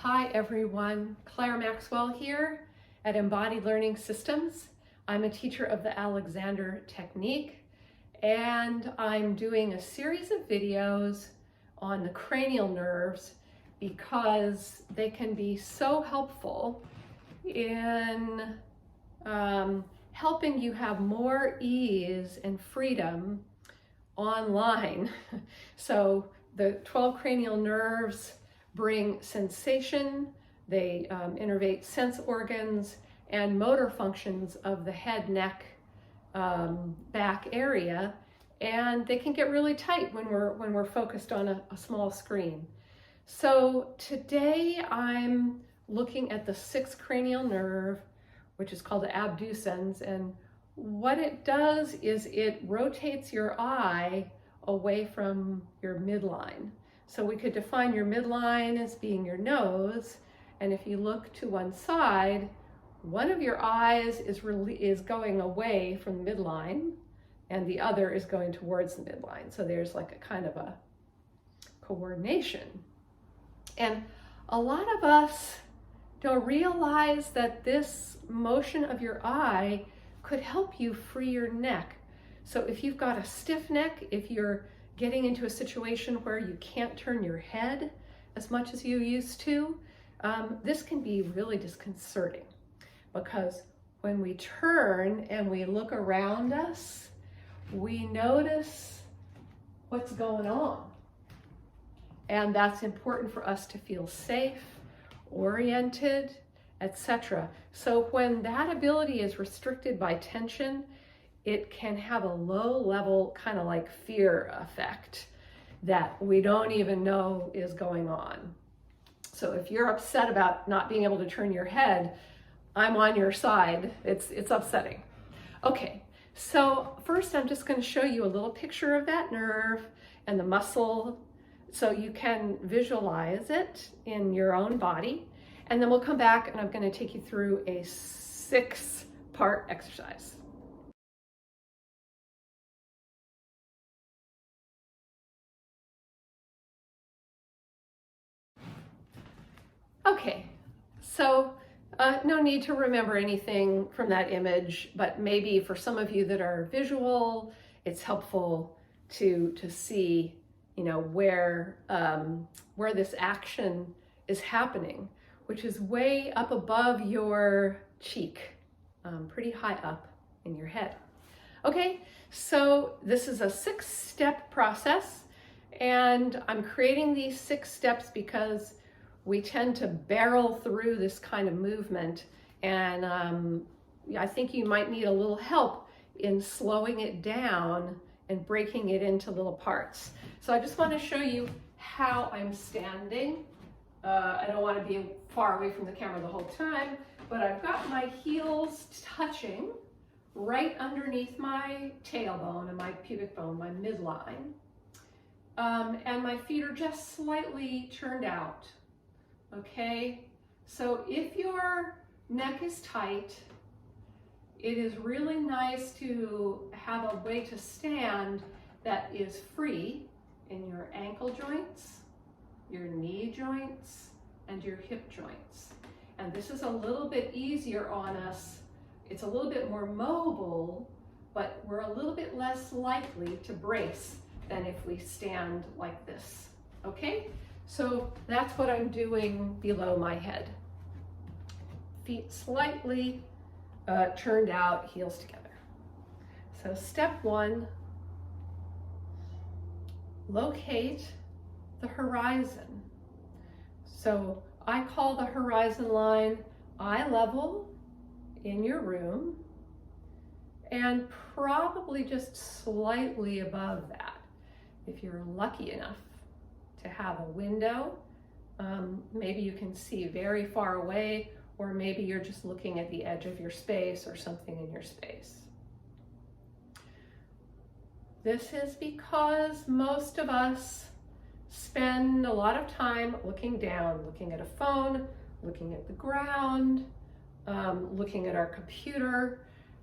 Hi everyone, Claire Maxwell here at Embodied Learning Systems. I'm a teacher of the Alexander Technique, and I'm doing a series of videos on the cranial nerves because they can be so helpful in helping you have more ease and freedom online. So the 12 cranial nerves bring sensation, they innervate sense organs and motor functions of the head, neck, back area, and they can get really tight when we're focused on a small screen. So today I'm looking at the 6th cranial nerve, which is called the abducens, and what it does is it rotates your eye away from your midline. So we could define your midline as being your nose, and if you look to one side, one of your eyes is going away from the midline, and the other is going towards the midline. So there's like a kind of a coordination. And a lot of us don't realize that this motion of your eye could help you free your neck. So if you've got a stiff neck, if you're getting into a situation where you can't turn your head as much as you used to, this can be really disconcerting, because when we turn and we look around us, we notice what's going on. And that's important for us to feel safe, oriented, etc. So when that ability is restricted by tension, it can have a low level, kind of like fear effect that we don't even know is going on. So if you're upset about not being able to turn your head, I'm on your side. It's upsetting. Okay, so first I'm just going to show you a little picture of that nerve and the muscle so you can visualize it in your own body. And then we'll come back and I'm going to take you through a 6-part exercise. Okay, so no need to remember anything from that image, but maybe for some of you that are visual, it's helpful to see, you know, where this action is happening, which is way up above your cheek, pretty high up in your head. Okay, so this is a 6-step process, and I'm creating these 6 steps because we tend to barrel through this kind of movement, and I think you might need a little help in slowing it down and breaking it into little parts. So I just want to show you how I'm standing. I don't want to be far away from the camera the whole time, but I've got my heels touching right underneath my tailbone and my pubic bone, my midline, and my feet are just slightly turned out. Okay, so if your neck is tight, it is really nice to have a way to stand that is free in your ankle joints, your knee joints, and your hip joints. And this is a little bit easier on us. It's a little bit more mobile, but we're a little bit less likely to brace than if we stand like this, okay? So that's what I'm doing below my head. Feet slightly turned out, heels together. So step 1, locate the horizon. So I call the horizon line eye level in your room, and probably just slightly above that. If you're lucky enough to have a window, maybe you can see very far away, or maybe you're just looking at the edge of your space or something in your space. This is because most of us spend a lot of time looking down, looking at a phone, looking at the ground, looking at our computer,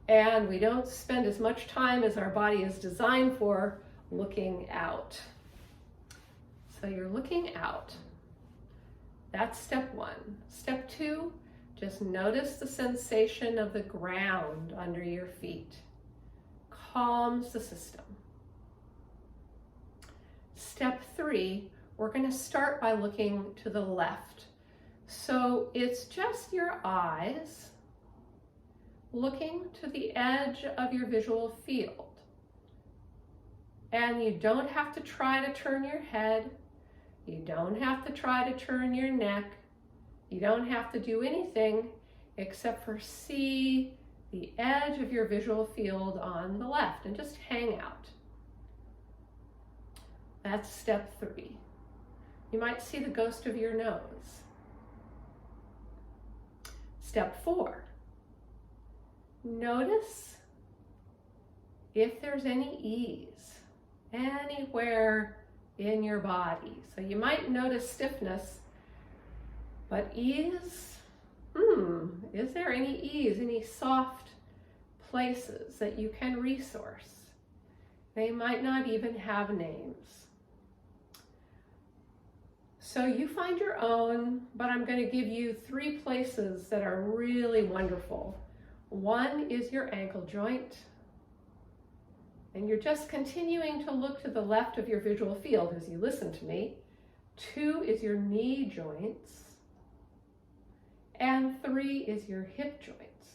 and we don't spend as much time as our body is designed for looking out. So you're looking out. That's step one. Step two, just notice the sensation of the ground under your feet. Calms the system. Step three, we're going to start by looking to the left. So it's just your eyes looking to the edge of your visual field. And you don't have to try to turn your head. You don't have to try to turn your neck. You don't have to do anything except for see the edge of your visual field on the left and just hang out. That's step three. You might see the ghost of your nose. Step four, notice if there's any ease anywhere in your body. So you might notice stiffness, but ease, is there any ease, any soft places that you can resource? They might not even have names. So you find your own, but I'm going to give you 3 places that are really wonderful. One is your ankle joint, and you're just continuing to look to the left of your visual field as you listen to me. 2 is your knee joints, and 3 is your hip joints.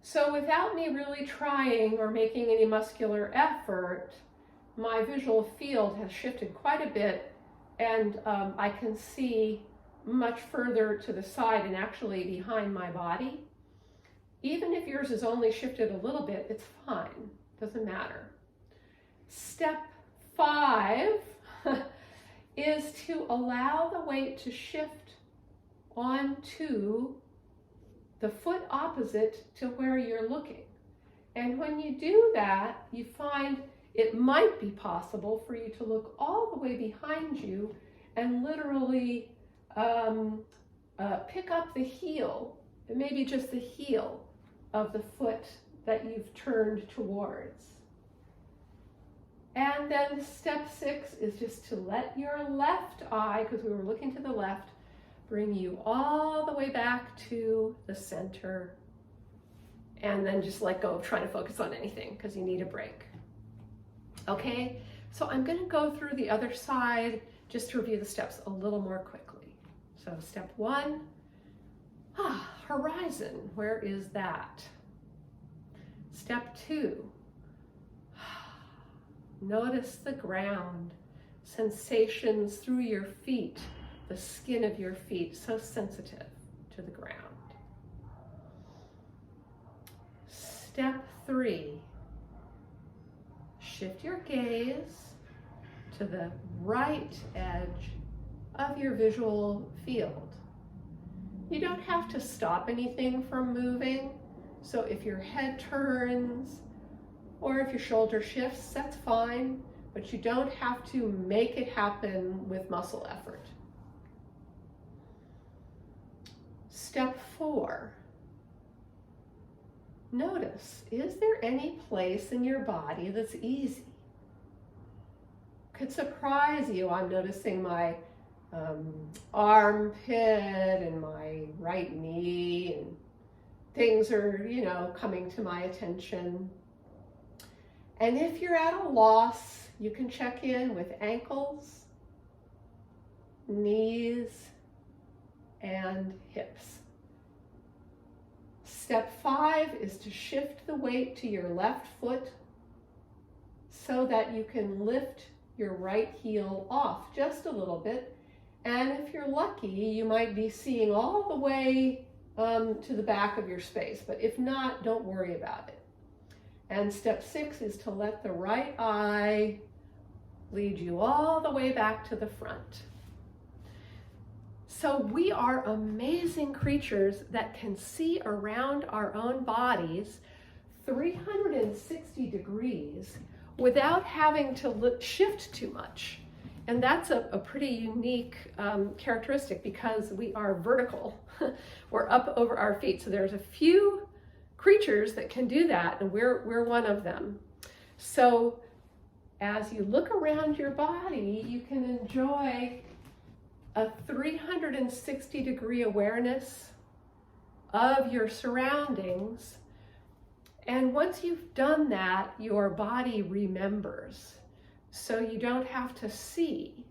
So without me really trying or making any muscular effort, my visual field has shifted quite a bit, and I can see much further to the side and actually behind my body. Even if yours is only shifted a little bit, it's fine, doesn't matter. Step 5 is to allow the weight to shift onto the foot opposite to where you're looking. And when you do that, you find it might be possible for you to look all the way behind you and literally pick up the heel, maybe just the heel of the foot that you've turned towards. And then step 6 is just to let your left eye, because we were looking to the left, bring you all the way back to the center. And then just let go of trying to focus on anything because you need a break. Okay, so I'm going to go through the other side just to review the steps a little more quickly. So step 1, horizon, where is that? Step 2, notice the ground, sensations through your feet, the skin of your feet, so sensitive to the ground. Step 3, shift your gaze to the right edge of your visual field. You don't have to stop anything from moving, so if your head turns or if your shoulder shifts, that's fine, but you don't have to make it happen with muscle effort. Step 4, notice, is there any place in your body that's easy? Could surprise you. I'm noticing my armpit and my right knee, and things are, coming to my attention. And if you're at a loss, you can check in with ankles, knees, and hips. Step 5 is to shift the weight to your left foot so that you can lift your right heel off just a little bit. And if you're lucky, you might be seeing all the way to the back of your space, but if not, don't worry about it. And step 6 is to let the right eye lead you all the way back to the front. So we are amazing creatures that can see around our own bodies 360 degrees without having to shift too much. And that's a pretty unique characteristic because we are vertical. We're up over our feet. So there's a few creatures that can do that, and we're one of them. So as you look around your body, you can enjoy a 360-degree awareness of your surroundings. And once you've done that, your body remembers. So you don't have to see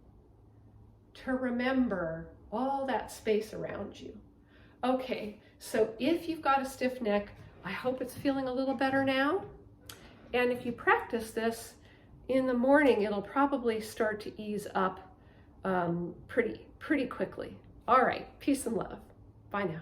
to remember all that space around you. Okay, so if you've got a stiff neck, I hope it's feeling a little better now. And if you practice this in the morning, it'll probably start to ease up pretty quickly. All right, peace and love. Bye now.